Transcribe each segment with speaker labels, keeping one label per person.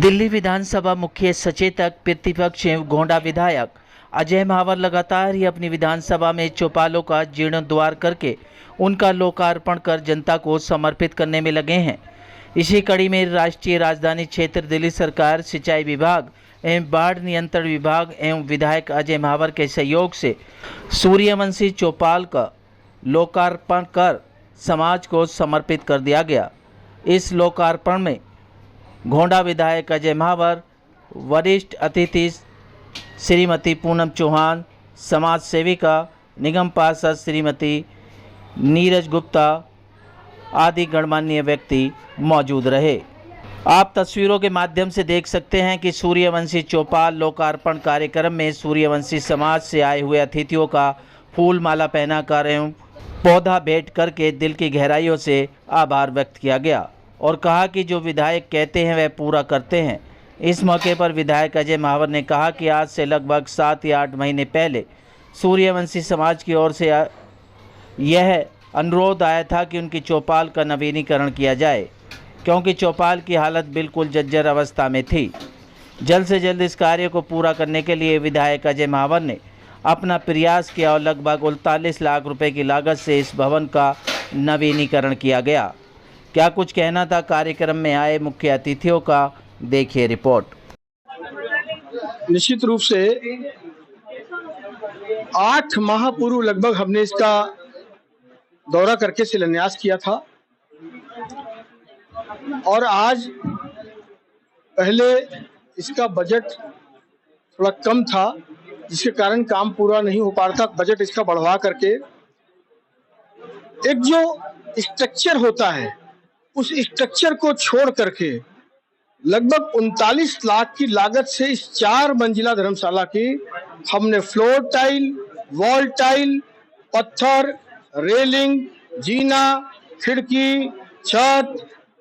Speaker 1: दिल्ली विधानसभा मुख्य सचेतक प्रतिपक्ष एवं गोंडा विधायक अजय महावर लगातार ही अपनी विधानसभा में चौपालों का जीर्णोद्धार करके उनका लोकार्पण कर जनता को समर्पित करने में लगे हैं। इसी कड़ी में राष्ट्रीय राजधानी क्षेत्र दिल्ली सरकार, सिंचाई विभाग एवं बाढ़ नियंत्रण विभाग एवं विधायक अजय महावर के सहयोग से सूर्यवंशी चौपाल का लोकार्पण कर समाज को समर्पित कर दिया गया। इस लोकार्पण में गोंडा विधायक अजय महावर, वरिष्ठ अतिथि श्रीमती पूनम चौहान, समाज सेविका निगम पार्षद श्रीमती नीरज गुप्ता आदि गणमान्य व्यक्ति मौजूद रहे। आप तस्वीरों के माध्यम से देख सकते हैं कि सूर्यवंशी चौपाल लोकार्पण कार्यक्रम में सूर्यवंशी समाज से आए हुए अतिथियों का फूल माला पहनाकर एवं पौधा भेंट करके दिल की गहराइयों से आभार व्यक्त किया गया और कहा कि जो विधायक कहते हैं वह पूरा करते हैं। इस मौके पर विधायक अजय महावर ने कहा कि आज से लगभग 7 या 8 महीने पहले सूर्यवंशी समाज की ओर से यह अनुरोध आया था कि उनकी चौपाल का नवीनीकरण किया जाए, क्योंकि चौपाल की हालत बिल्कुल जर्जर अवस्था में थी। जल्द से जल्द इस कार्य को पूरा करने के लिए विधायक अजय महावर ने अपना प्रयास किया और लगभग 39 लाख रुपए की लागत से इस भवन का नवीनीकरण किया गया। क्या कुछ कहना था कार्यक्रम में आए मुख्य अतिथियों का, देखिए रिपोर्ट।
Speaker 2: निश्चित रूप से 8 माह पूर्व लगभग हमने इसका दौरा करके शिलान्यास किया था और आज पहले इसका बजट थोड़ा कम था, जिसके कारण काम पूरा नहीं हो पा रहा था। बजट इसका बढ़वा करके एक जो स्ट्रक्चर होता है उस स्ट्रक्चर को छोड़ करके लगभग 39 लाख की लागत से इस 4 मंजिला धर्मशाला की हमने फ्लोर टाइल, वॉल टाइल, पत्थर, रेलिंग, जीना, खिड़की, छत,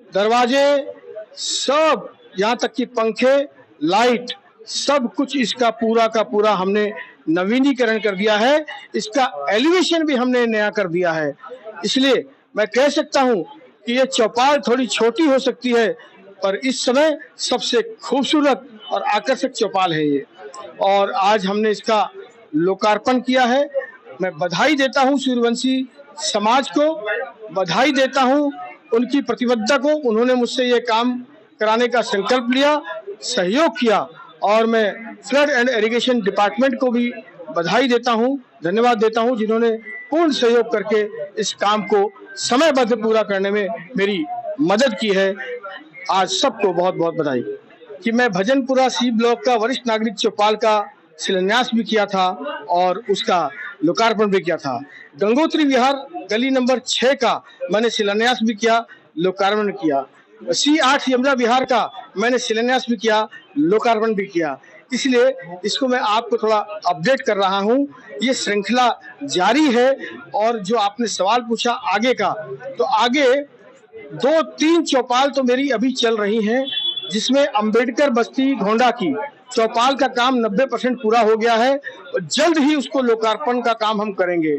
Speaker 2: दरवाजे, सब यहाँ तक कि पंखे, लाइट, सब कुछ इसका पूरा का पूरा हमने नवीनीकरण कर दिया है। इसका एलिवेशन भी हमने नया कर दिया है। इसलिए मैं कह सकता हूँ कि ये चौपाल थोड़ी छोटी हो सकती है, पर इस समय सबसे खूबसूरत और आकर्षक चौपाल है ये। और आज हमने इसका लोकार्पण किया है। मैं बधाई देता हूँ सूर्यवंशी समाज को, बधाई देता हूँ उनकी प्रतिबद्धता को। उन्होंने मुझसे ये काम कराने का संकल्प लिया, सहयोग किया और मैं फ्लड एंड इरिगेशन डिपार्टमेंट को भी बधाई देता हूँ, धन्यवाद देता हूँ, जिन्होंने पूर्ण सहयोग करके इस काम को समयबद्ध पूरा करने में मेरी मदद की है। आज सबको बहुत बहुत बधाई। कि मैं भजनपुरा सी ब्लॉक का वरिष्ठ नागरिक चौपाल का शिलान्यास भी किया था और उसका लोकार्पण भी किया था। गंगोत्री विहार गली नंबर 6 का मैंने शिलान्यास भी किया, लोकार्पण किया। C8 यमुना विहार का मैंने शिलान्यास भी किया, लोकार्पण भी किया। इसलिए इसको मैं आपको थोड़ा अपडेट कर रहा हूँ। ये श्रृंखला जारी है और जो आपने सवाल पूछा आगे का, तो आगे 2-3 चौपाल तो मेरी अभी चल रही हैं, जिसमें अंबेडकर बस्ती गोंडा की चौपाल का काम 90% पूरा हो गया है और जल्द ही उसको लोकार्पण का काम हम करेंगे।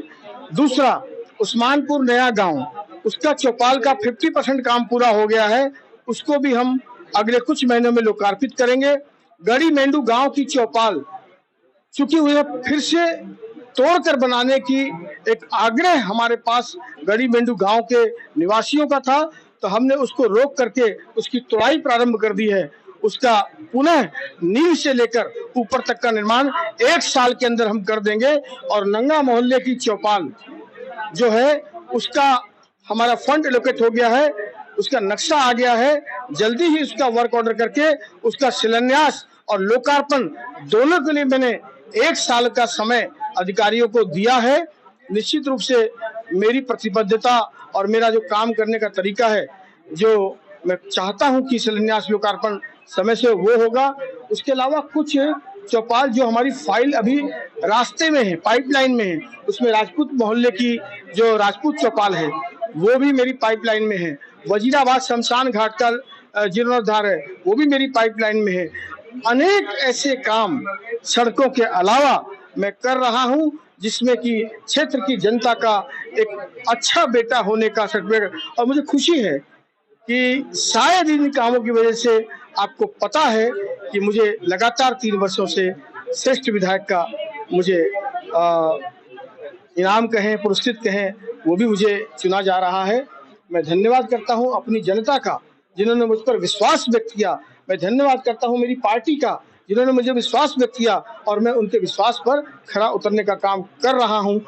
Speaker 2: दूसरा, उस्मानपुर नया गांव, उसका चौपाल का 50% काम पूरा हो गया है, उसको भी हम अगले कुछ महीनों में लोकार्पित करेंगे। गड़ी मेंढू गांव की चौपाल चूंकि उन्हें फिर से तोड़कर बनाने की एक आग्रह हमारे पास गड़ी मेंढू गांव के निवासियों का था, तो हमने उसको रोक करके उसकी तोड़ाई प्रारंभ कर दी है। उसका पुनः नींव से लेकर ऊपर तक का निर्माण 1 साल के अंदर हम कर देंगे। और नंगा मोहल्ले की चौपाल जो है उसका हमारा फंड एलोकेट हो गया है, उसका नक्शा आ गया है। जल्दी ही उसका वर्क ऑर्डर करके उसका शिलान्यास और लोकार्पण दोनों के लिए मैंने 1 साल का समय अधिकारियों को दिया है। निश्चित रूप से मेरी प्रतिबद्धता और मेरा जो काम करने का तरीका है, जो मैं चाहता हूं कि शिलान्यास लोकार्पण समय से वो होगा। उसके अलावा कुछ चौपाल जो हमारी फाइल अभी रास्ते में है, पाइपलाइन में है, उसमें राजपूत मोहल्ले की जो राजपूत चौपाल है वो भी मेरी पाइपलाइन में है। वजीराबाद शमशान घाट का जीर्णोद्धार है, वो भी मेरी पाइपलाइन में है। अनेक ऐसे काम सड़कों के अलावा मैं कर रहा हूं, जिसमें कि क्षेत्र की जनता का एक अच्छा बेटा होने का सर्टिफिकेट। और मुझे खुशी है कि शायद इन कामों की वजह से आपको पता है कि मुझे लगातार 3 वर्षों से श्रेष्ठ विधायक का मुझे इनाम कहें, पुरस्कृत कहें, वो भी मुझे चुना जा रहा है। मैं धन्यवाद करता हूं अपनी जनता का जिन्होंने मुझ पर विश्वास व्यक्त किया। मैं धन्यवाद करता हूं मेरी पार्टी का जिन्होंने मुझे विश्वास व्यक्त किया और मैं उनके विश्वास पर खरा उतरने का काम कर रहा हूं।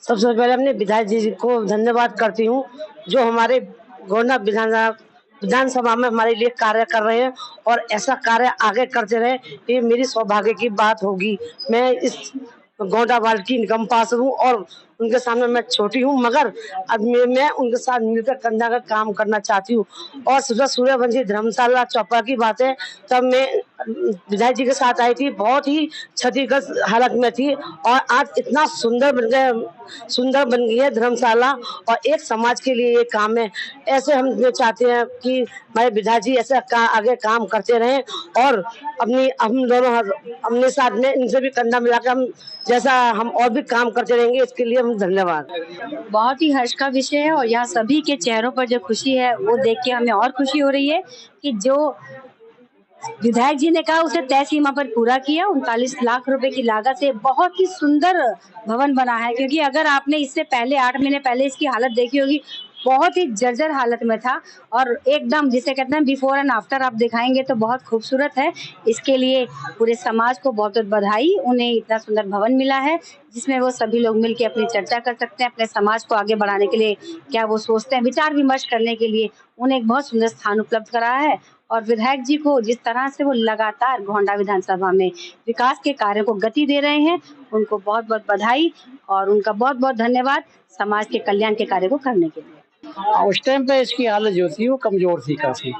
Speaker 3: सबसे पहले अपने विधायक जी को धन्यवाद करती हूँ जो हमारे गोंडा विधानसभा में हमारे लिए कार्य कर रहे हैं और ऐसा कार्य आगे करते रहे। ये मेरी सौभाग्य की बात होगी। मैं इस गोंडा वार्ड की निगम पास हूँ और उनके सामने मैं छोटी हूँ, मगर अब मैं उनके साथ मिलकर कंधा का काम करना चाहती हूँ। और सूर्यवंशी धर्मशाला चौपा की बात है, तब मैं विधायक जी के साथ आई थी, बहुत ही क्षतिग्रस्त हालत में थी और आज इतना सुंदर बन गई है धर्मशाला और एक समाज के लिए ये काम है। ऐसे हम चाहते हैं कि हमारे विधायक जी ऐसे आगे काम करते रहें और हम दोनों अपने साथ में इनसे भी कंधा मिलाकर हम जैसा हम और भी काम करते रहेंगे। इसके लिए हम धन्यवाद।
Speaker 4: बहुत ही हर्ष का विषय है और यहाँ सभी के चेहरों पर जो खुशी है वो देख के हमें और खुशी हो रही है कि जो विधायक जी ने कहा उसे तय सीमा पर पूरा किया। 39 लाख रुपए की लागत से बहुत ही सुंदर भवन बना है, क्योंकि अगर आपने इससे पहले 8 महीने पहले इसकी हालत देखी होगी, बहुत ही जर्जर हालत में था और एकदम जिसे कहते हैं बिफोर एंड आफ्टर आप दिखाएंगे तो बहुत खूबसूरत है। इसके लिए पूरे समाज को बहुत बहुत बधाई। उन्हें इतना सुंदर भवन मिला है जिसमें वो सभी लोग मिलकर अपनी चर्चा कर सकते हैं, अपने समाज को आगे बढ़ाने के लिए क्या वो सोचते हैं, विचार विमर्श करने के लिए उन्हें एक बहुत सुंदर स्थान उपलब्ध कराया है। और विधायक जी को जिस तरह से वो लगातार गोंडा विधानसभा में विकास के कार्यों को गति दे रहे हैं, उनको बहुत बहुत बधाई और उनका बहुत बहुत धन्यवाद समाज के कल्याण के कार्य को करने के लिए।
Speaker 5: उस टाइम पे इसकी हालत जो थी वो कमजोर थी काफी,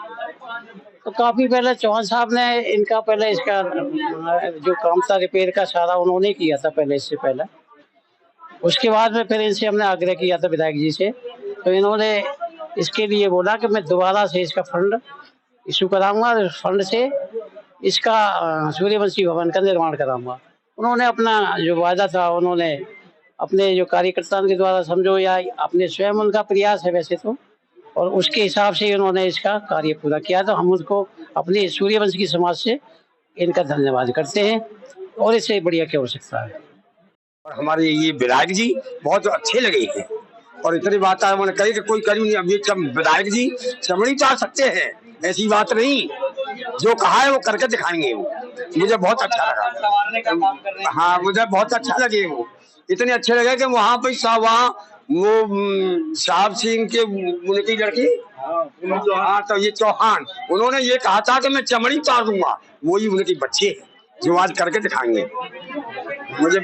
Speaker 5: तो काफी पहले चौहान साहब ने इनका पहले इसका जो काम था रिपेयर का सारा उन्होंने किया था पहले, इससे पहले। उसके बाद में फिर इनसे हमने आग्रह किया था विधायक जी से, तो इन्होंने इसके लिए बोला कि मैं दोबारा से इसका फंड इशू कराऊंगा, फंड से इसका सूर्यवंशी भवन का निर्माण कराऊंगा। उन्होंने अपना जो वादा था उन्होंने अपने जो कार्यकर्ताओं के द्वारा समझो या अपने स्वयं उनका प्रयास है वैसे तो, और उसके हिसाब से उन्होंने इसका कार्य पूरा किया। तो हम उनको अपने सूर्यवंशी समाज से इनका धन्यवाद करते हैं और इससे बढ़िया क्या हो सकता है।
Speaker 6: और हमारे ये विधायक जी बहुत अच्छे लगे हैं और इतनी बात है उन्होंने कही कि कोई करी नहीं। अब ये विधायक जी चमड़ी तो आ सकते हैं, ऐसी बात नहीं, जो कहा है वो करके दिखाएंगे। वो मुझे बहुत अच्छा लगा। हाँ, मुझे बहुत अच्छा लगे। वो इतने अच्छे लगे कि वहाँ पे वहाँ वो साहब सिंह के उनकी लड़की, हाँ, तो ये चौहान, उन्होंने ये कहा था कि मैं चमड़ी उतार दूंगा, वही उनकी बच्चे जो आज करके दिखाएंगे। मुझे